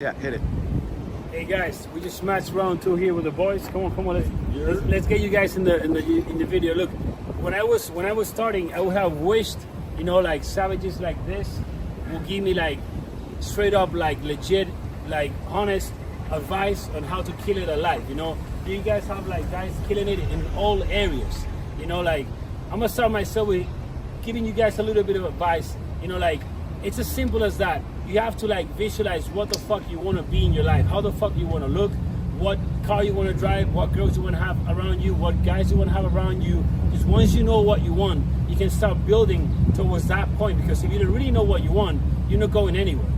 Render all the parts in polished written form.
Yeah, hit it. Hey guys, we just smashed round 2 here with the boys. Come on, let's get you guys in the video. Look, when I was starting, I would have wished, like savages like this will give me like straight up, like legit, like honest advice on how to kill it alive. Do you guys have like guys killing it in all areas? Like I'm gonna start myself with giving you guys a little bit of advice. Like it's as simple as that. You have to like visualize what the fuck you want to be in your life, how the fuck you want to look, what car you want to drive, what girls you want to have around you, what guys you want to have around you. Just once you know what you want, you can start building towards that point, because if you don't really know what you want, you're not going anywhere.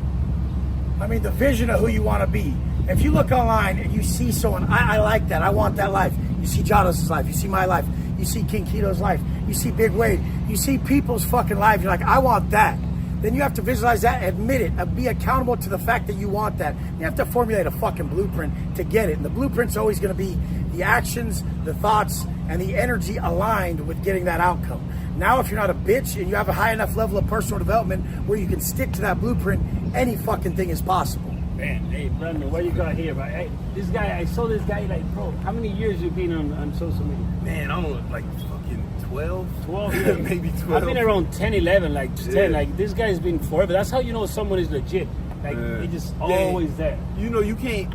I mean, the vision of who you want to be. If you look online and you see someone, I like that, I want that life. You see Llados' life, you see my life, you see King Keto's life, you see Big Wade, you see people's fucking lives, you're like, I want that. Then you have to visualize that, admit it, and be accountable to the fact that you want that. You have to formulate a fucking blueprint to get it. And the blueprint's always going to be the actions, the thoughts, and the energy aligned with getting that outcome. Now, if you're not a bitch and you have a high enough level of personal development where you can stick to that blueprint, any fucking thing is possible. Man, hey, Brandon, what you got here? But hey, this guy, I saw this guy like, bro, how many years you been on social media? Man, I don't know, like fucking 12? 12, yeah. Maybe 12. I've been around 10, 11, like 10. Like this guy's been forever. That's how you know someone is legit. Like they just always there. You can't.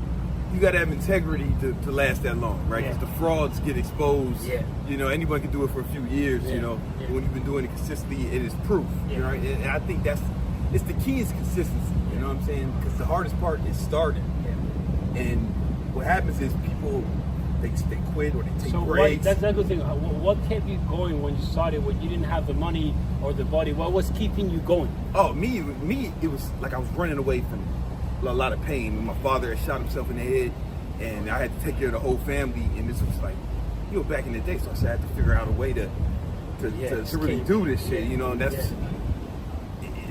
You gotta have integrity to last that long, right? Because the frauds get exposed. Yeah. Anyone can do it for a few years. Yeah. But when you've been doing it consistently, it is proof. Yeah. Right? And I think it's the key is consistency. You know what I'm saying? Because the hardest part is starting. Yeah. And what happens is people they quit or they take breaks. That's the good thing. What kept you going when you started? When you didn't have the money or the body, what was keeping you going? Oh, me, it was like I was running away from a lot of pain. My father had shot himself in the head, and I had to take care of the whole family. And this was like, back in the day. So I said I had to figure out a way to really do this shit. And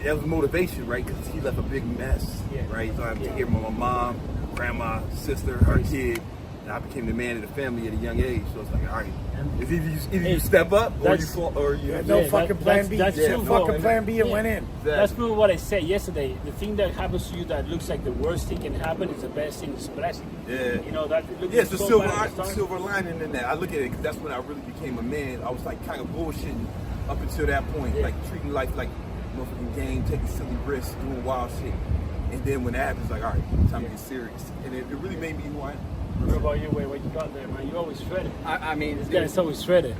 that was motivation, right? Because he left a big mess, right? So I had to take care of my mom, grandma, sister, her kid. And I became the man of the family at a young age. So it's like, all right, it's either you step up or you fall, or you have no fucking plan B. That's no fucking plan B and went in. Exactly. That's probably what I said yesterday. The thing that happens to you that looks like the worst thing can happen is the best thing. It's a blessing. Yeah. It's the silver lining in that. I look at it because that's when I really became a man. I was like kind of bullshitting up until that point, like treating life like a motherfucking game, taking silly risks, doing wild shit. And then when that happens, like, all right, time to get serious. And it really made me who I am. What about you, Wade? What you got there, man? You always shredded. I mean, this guy's always shredded.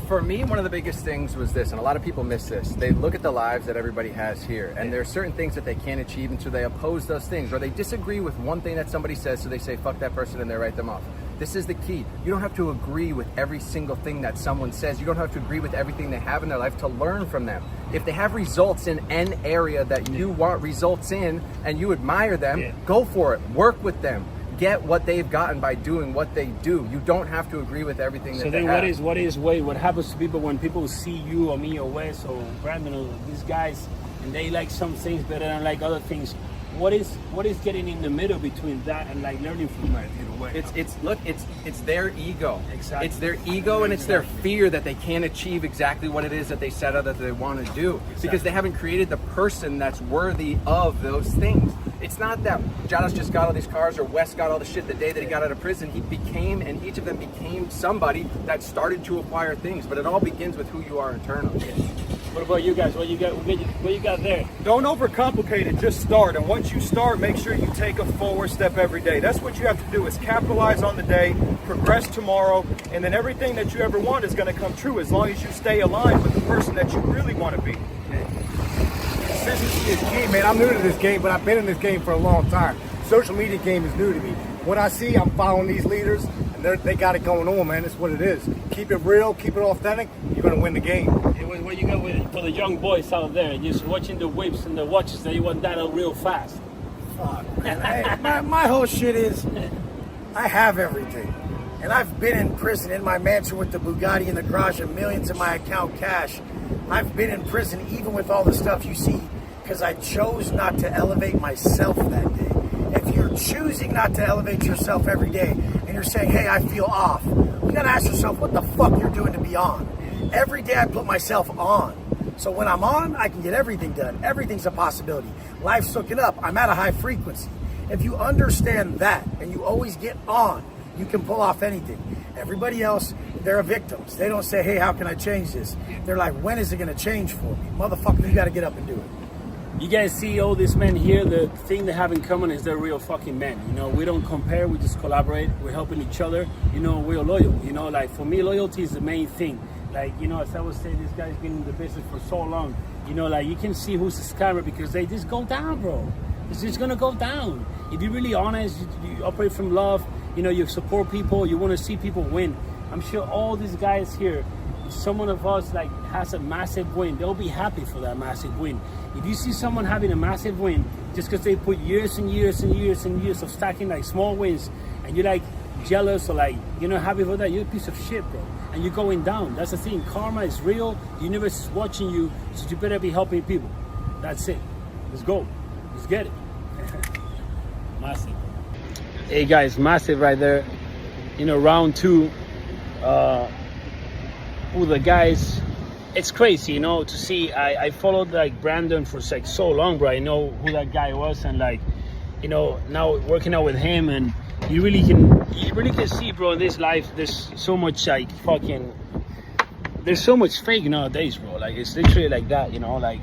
For me, one of the biggest things was this, and a lot of people miss this. They look at the lives that everybody has here, and there are certain things that they can't achieve, and so they oppose those things, or they disagree with one thing that somebody says, so they say, fuck that person, and they write them off. This is the key. You don't have to agree with every single thing that someone says. You don't have to agree with everything they have in their life to learn from them. If they have results in an area that you want results in, and you admire them, go for it. Work with them. Get what they've gotten by doing what they do. You don't have to agree with everything that they have. So then what is Wade? What happens to people when people see you or me or Wes or Brandon or these guys and they like some things better than like other things? What is getting in the middle between that and like learning from that in a way? It's their ego. Exactly. It's their ego and it's their fear that they can't achieve exactly what it is that they set out that they want to do because they haven't created the person that's worthy of those things. It's not that Llados just got all these cars or Wes got all the shit the day that he got out of prison. He became, and each of them became somebody that started to acquire things. But it all begins with who you are internally. What about you guys? What you got there? Don't overcomplicate it, just start. And once you start, make sure you take a forward step every day. That's what you have to do, is capitalize on the day, progress tomorrow, and then everything that you ever want is going to come true as long as you stay aligned with the person that you really want to be. Consistency is key, man. I'm new to this game, but I've been in this game for a long time. Social media game is new to me. When I see I'm following these leaders, and they got it going on, man. It's what it is. Keep it real, keep it authentic, you're going to win the game. What you got for the young boys out there, just watching the whips and the watches, that you want that real fast? Fuck, man. My whole shit is, I have everything. And I've been in prison in my mansion with the Bugatti in the garage and millions in my account cash. I've been in prison even with all the stuff you see because I chose not to elevate myself that day. If you're choosing not to elevate yourself every day and you're saying, hey, I feel off, you gotta ask yourself what the fuck you're doing to be on. Every day I put myself on. So when I'm on, I can get everything done. Everything's a possibility. Life's looking up. I'm at a high frequency. If you understand that and you always get on, you can pull off anything. Everybody else, they're victims. They don't say, hey, how can I change this? They're like, when is it going to change for me? Motherfucker, you got to get up and do it. You guys see all these men here, the thing they have in common is they're real fucking men. You know, we don't compare, we just collaborate. We're helping each other. You know, we're loyal. You know, like for me, loyalty is the main thing. Like, you know, as I was saying, this guy's been in the business for so long. You know, like you can see who's a scammer because they just go down, bro. It's just gonna go down. If you're really honest, you operate from love, you know, you support people, you wanna see people win. I'm sure all these guys here, if someone of us like has a massive win, they'll be happy for that massive win. If you see someone having a massive win, just because they put years and years and years and years of stacking like small wins, and you're like jealous or like, you're not happy for that, you're a piece of shit, bro. And you're going down. That's the thing. Karma is real. The universe is watching you, so you better be helping people. That's it. Let's go. Let's get it. Massive. Hey guys, massive right there. You know, round 2. With the guys, it's crazy, you know, to see. I followed like Brandon for like so long, bro. I know who that guy was, and like, you know, now working out with him, and you really can see, bro, in this life there's so much like fucking, there's so much fake nowadays, bro. Like it's literally like that, you know. Like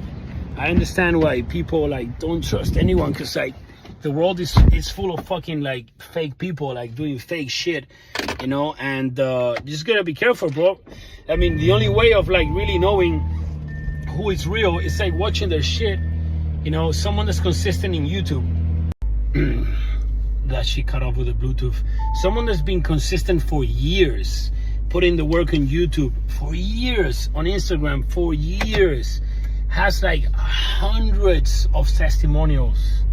I understand why people like don't trust anyone, because like the world is full of fucking like fake people like doing fake shit, you know. And just gotta be careful, bro. I mean, the only way of like really knowing who is real is like watching their shit, you know. Someone that's consistent in YouTube. That shit cut off with the Bluetooth. Someone that's been consistent for years, putting the work on YouTube for years, on Instagram for years, has like hundreds of testimonials,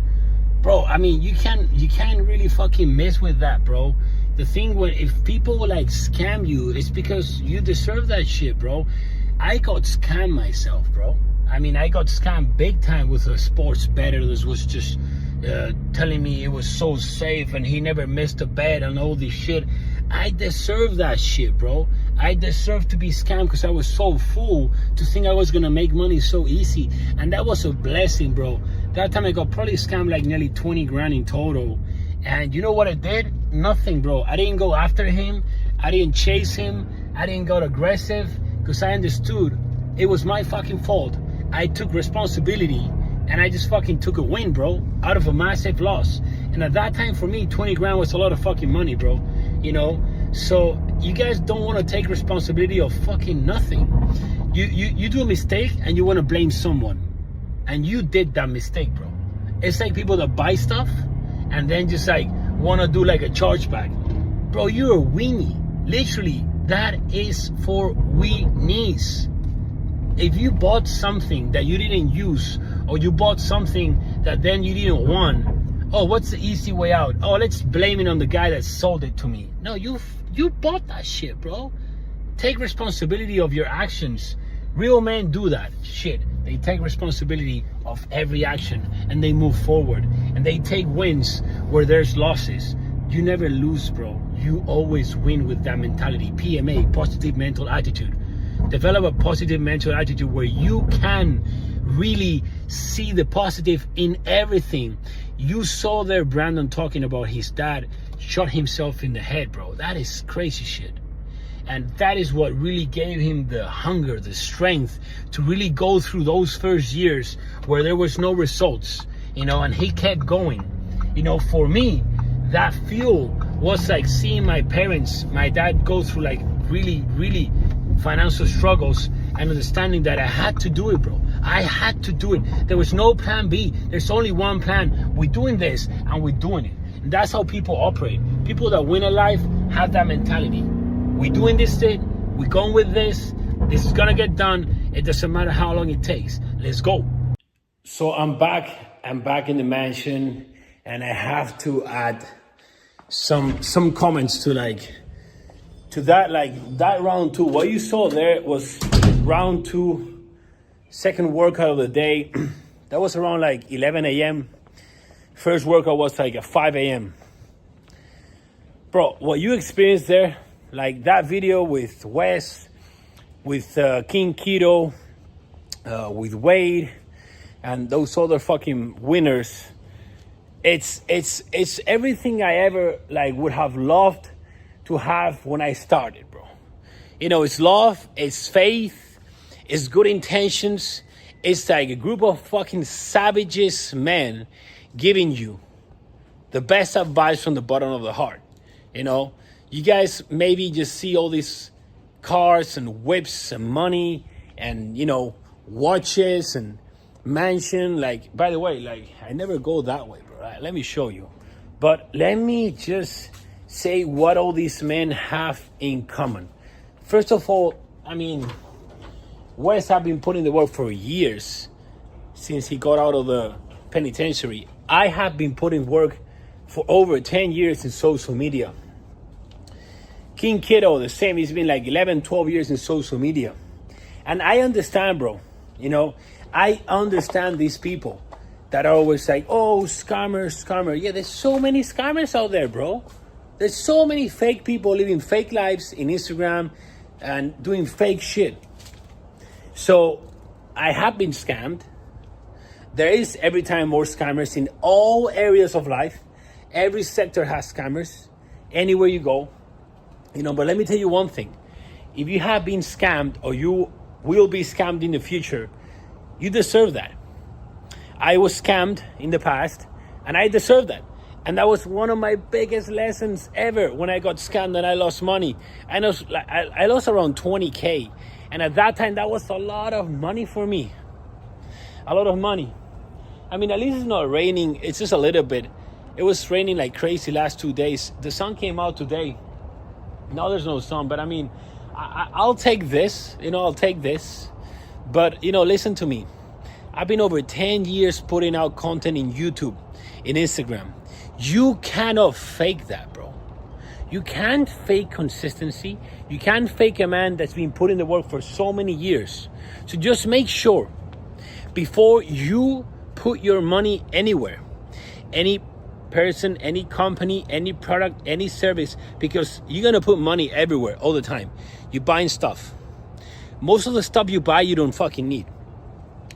bro. I mean, you can't really fucking mess with that, bro. The thing when if people like scam you, it's because you deserve that shit, bro. I got scammed myself, bro. I mean, I got scammed big time with a sports bettor that was just telling me it was so safe and he never missed a bet and all this shit. I deserve that shit, bro. I deserve to be scammed because I was so full to think I was gonna make money so easy, and that was a blessing, bro. That time I got probably scammed like nearly 20 grand in total, and you know what I did? Nothing, bro. I didn't go after him, I didn't chase him, I didn't get aggressive, because I understood it was my fucking fault. I took responsibility and I just fucking took a win, bro, out of a massive loss. And at that time for me, 20 grand was a lot of fucking money, bro, you know. So you guys don't want to take responsibility of fucking nothing. You do a mistake and you want to blame someone, and you did that mistake, bro. It's like people that buy stuff and then just like want to do like a chargeback. Bro, you're a weenie. Literally, that is for weenies. If you bought something that you didn't use, or you bought something that then you didn't want, oh, what's the easy way out? Oh, let's blame it on the guy that sold it to me. No, you bought that shit, bro. Take responsibility of your actions. Real men do that shit. They take responsibility of every action and they move forward, and they take wins where there's losses. You never lose, bro. You always win with that mentality. PMA, positive mental attitude. Develop a positive mental attitude where you can really see the positive in everything. You saw there Brandon talking about his dad shot himself in the head, bro. That is crazy shit. And that is what really gave him the hunger, the strength to really go through those first years where there was no results, you know, and he kept going. You know, for me, that fuel was like seeing my parents, my dad go through like really financial struggles, and understanding that I had to do it, bro. I had to do it. There was no plan B. There's only one plan. We're doing this and we're doing it. And that's how people operate. People that win a life have that mentality. We're doing this thing. We're going with this. This is gonna get done. It doesn't matter how long it takes. Let's go. So I'm back. I'm back in the mansion, and I have to add some comments to that round 2. What you saw there was round 2, second workout of the day. That was around like 11 a.m. First workout was like at 5 a.m. Bro, what you experienced there, like that video with Wes, with King Keto, with Wade, and those other fucking winners, it's everything I ever like would have loved to have when I started, bro. You know, it's love, it's faith, it's good intentions. It's like a group of fucking savages, men, giving you the best advice from the bottom of the heart. You know, you guys maybe just see all these cars and whips and money and, you know, watches and mansion. Like, by the way, like, I never go that way, bro. Right? Let me show you. But let me just say what all these men have in common. First of all, I mean, Wes have been putting the work for years since he got out of the penitentiary. I have been putting work for over 10 years in social media. King Kiddo, the same. He's been like 11, 12 years in social media. And I understand, bro. You know, I understand these people that are always like, oh, scammer. Yeah, there's so many scammers out there, bro. There's so many fake people living fake lives in Instagram and doing fake shit. So I have been scammed. There is every time more scammers in all areas of life. Every sector has scammers anywhere you go. You know, but let me tell you one thing. If you have been scammed or you will be scammed in the future, you deserve that. I was scammed in the past and I deserve that. And that was one of my biggest lessons ever when I got scammed and I lost money. I lost around 20K. And at that time, that was a lot of money for me. A lot of money. I mean, at least it's not raining. It's just a little bit. It was raining like crazy last 2 days. The sun came out today. Now there's no sun. But I mean, I'll take this. You know, I'll take this. But, you know, listen to me. I've been over 10 years putting out content in YouTube, in Instagram. You cannot fake that, bro. You can't fake consistency. You can't fake a man that's been putting the work for so many years. So just make sure before you put your money anywhere, any person, any company, any product, any service, because you're going to put money everywhere all the time. You're buying stuff. Most of the stuff you buy, you don't fucking need.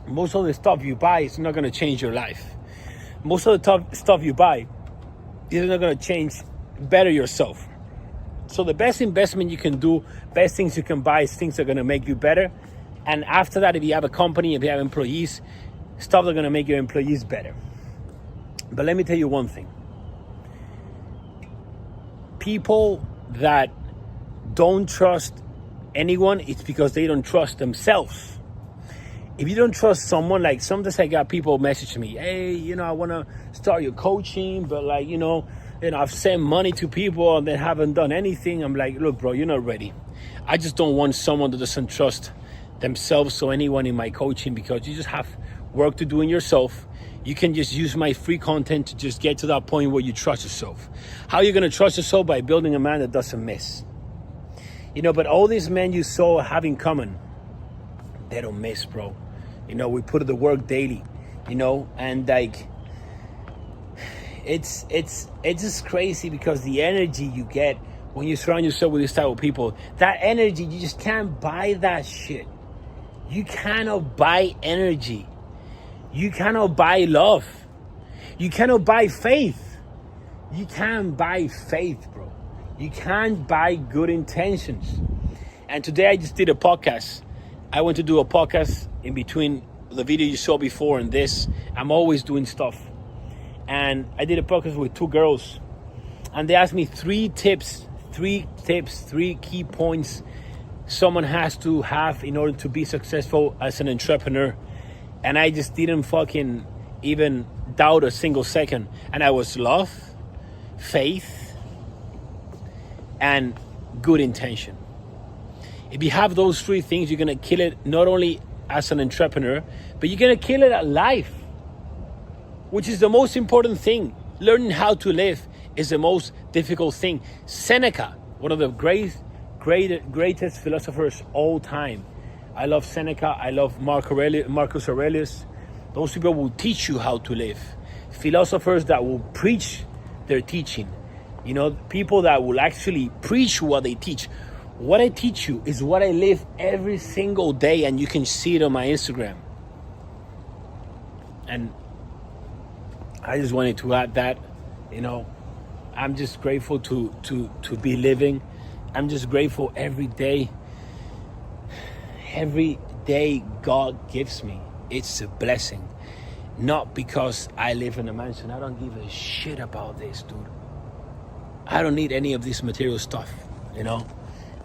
Most of the stuff you buy is not going to change your life. Most of the stuff you buy is not going to change, better yourself. So the best investment you can do, best things you can buy is things that are going to make you better. And after that, if you have a company, if you have employees, stuff that are going to make your employees better. But let me tell you one thing. People that don't trust anyone, it's because they don't trust themselves. If you don't trust someone, like sometimes I got people message me, hey, you know, I want to start your coaching, but like, you know, I've sent money to people and they haven't done anything. I'm like, look, bro, you're not ready. I just don't want someone that doesn't trust themselves or anyone in my coaching, because you just have work to do in yourself. You can just use my free content to just get to that point where you trust yourself. How are you going to trust yourself? By building a man that doesn't miss. You know, but all these men you saw have in common, they don't miss, bro. You know, we put in the work daily, you know, and like, it's just crazy because the energy you get when you surround yourself with this type of people, that energy, you just can't buy that shit. You cannot buy energy. You cannot buy love. You cannot buy faith. You can't buy faith, bro. You can't buy good intentions. And today I just did a podcast. I went to do a podcast in between the video you saw before and this. I'm always doing stuff. And I did a podcast with 2 girls. And they asked me 3 tips, 3 key points someone has to have in order to be successful as an entrepreneur. And I just didn't fucking even doubt a single second. And I was love, faith, and good intention. If you have those 3 things, you're going to kill it not only as an entrepreneur, but you're going to kill it at life, which is the most important thing. Learning how to live is the most difficult thing. Seneca, one of the greatest philosophers all time. I love Seneca. I love Marcus Aurelius. Those people will teach you how to live. Philosophers that will preach their teaching. You know, people that will actually preach what they teach. What I teach you is what I live every single day, and you can see it on my Instagram. And I just wanted to add that, you know, I'm just grateful to be living. I'm just grateful every day God gives me. It's a blessing. Not because I live in a mansion. I don't give a shit about this, dude. I don't need any of this material stuff, you know?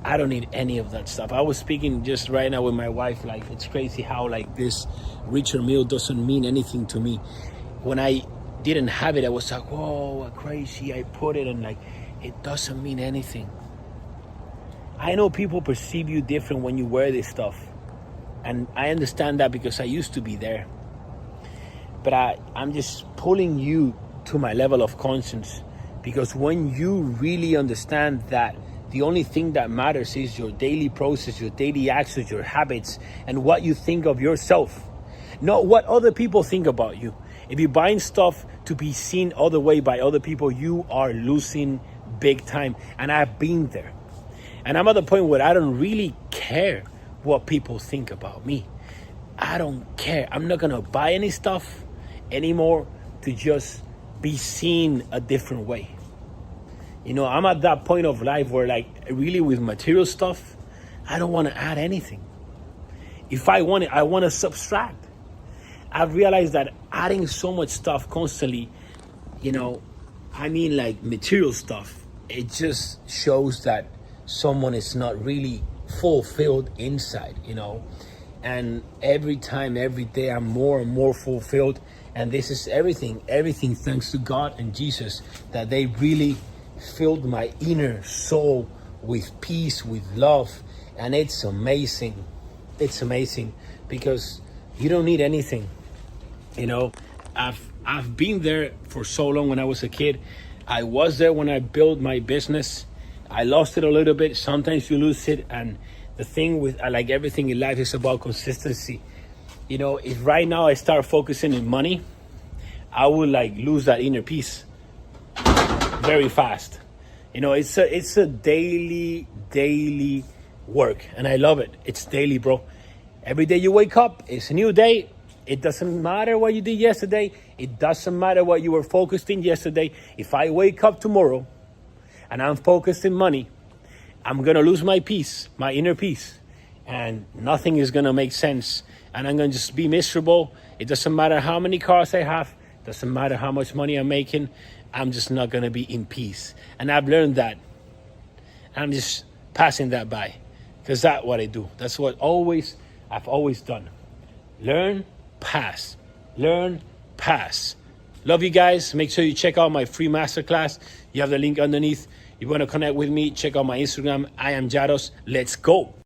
I don't need any of that stuff. I was speaking just right now with my wife, like, it's crazy how, like, this richer meal doesn't mean anything to me. When I didn't have it, I was like, whoa, crazy. I put it, and, like, it doesn't mean anything. I know people perceive you different when you wear this stuff. And I understand that because I used to be there. But I'm just pulling you to my level of conscience, because when you really understand that the only thing that matters is your daily process, your daily actions, your habits, and what you think of yourself, not what other people think about you. If you're buying stuff to be seen other way by other people, you are losing big time. And I've been there. And I'm at the point where I don't really care what people think about me. I don't care. I'm not gonna buy any stuff anymore to just be seen a different way. You know, I'm at that point of life where, like, really with material stuff, I don't want to add anything. If I want it, I want to subtract. I've realized that adding so much stuff constantly, you know, I mean, like, material stuff, it just shows that someone is not really fulfilled inside, you know. And every time, every day, I'm more and more fulfilled. And this is everything thanks to God and Jesus, that they really filled my inner soul with peace, with love. And it's amazing. It's amazing because you don't need anything. You know, I've been there for so long. When I was a kid, I was there when I built my business. I lost it a little bit. Sometimes you lose it. And the thing with, like everything in life, is about consistency. You know, if right now I start focusing on money, I will, like, lose that inner peace very fast. You know, it's a daily work, and I love it. It's daily, bro. Every day you wake up, it's a new day. It doesn't matter what you did yesterday. It doesn't matter what you were focused in yesterday. If I wake up tomorrow and I'm focused in money, I'm gonna lose my peace, my inner peace, and nothing is gonna make sense. And I'm gonna just be miserable. It doesn't matter how many cars I have. Doesn't matter how much money I'm making. I'm just not gonna be in peace. And I've learned that. I'm just passing that by, because that's what I do. That's what I've always done. Learn, pass. Learn, pass. Love you guys. Make sure you check out my free masterclass. You have the link underneath. You want to connect with me, check out my Instagram. I am Llados. Let's go.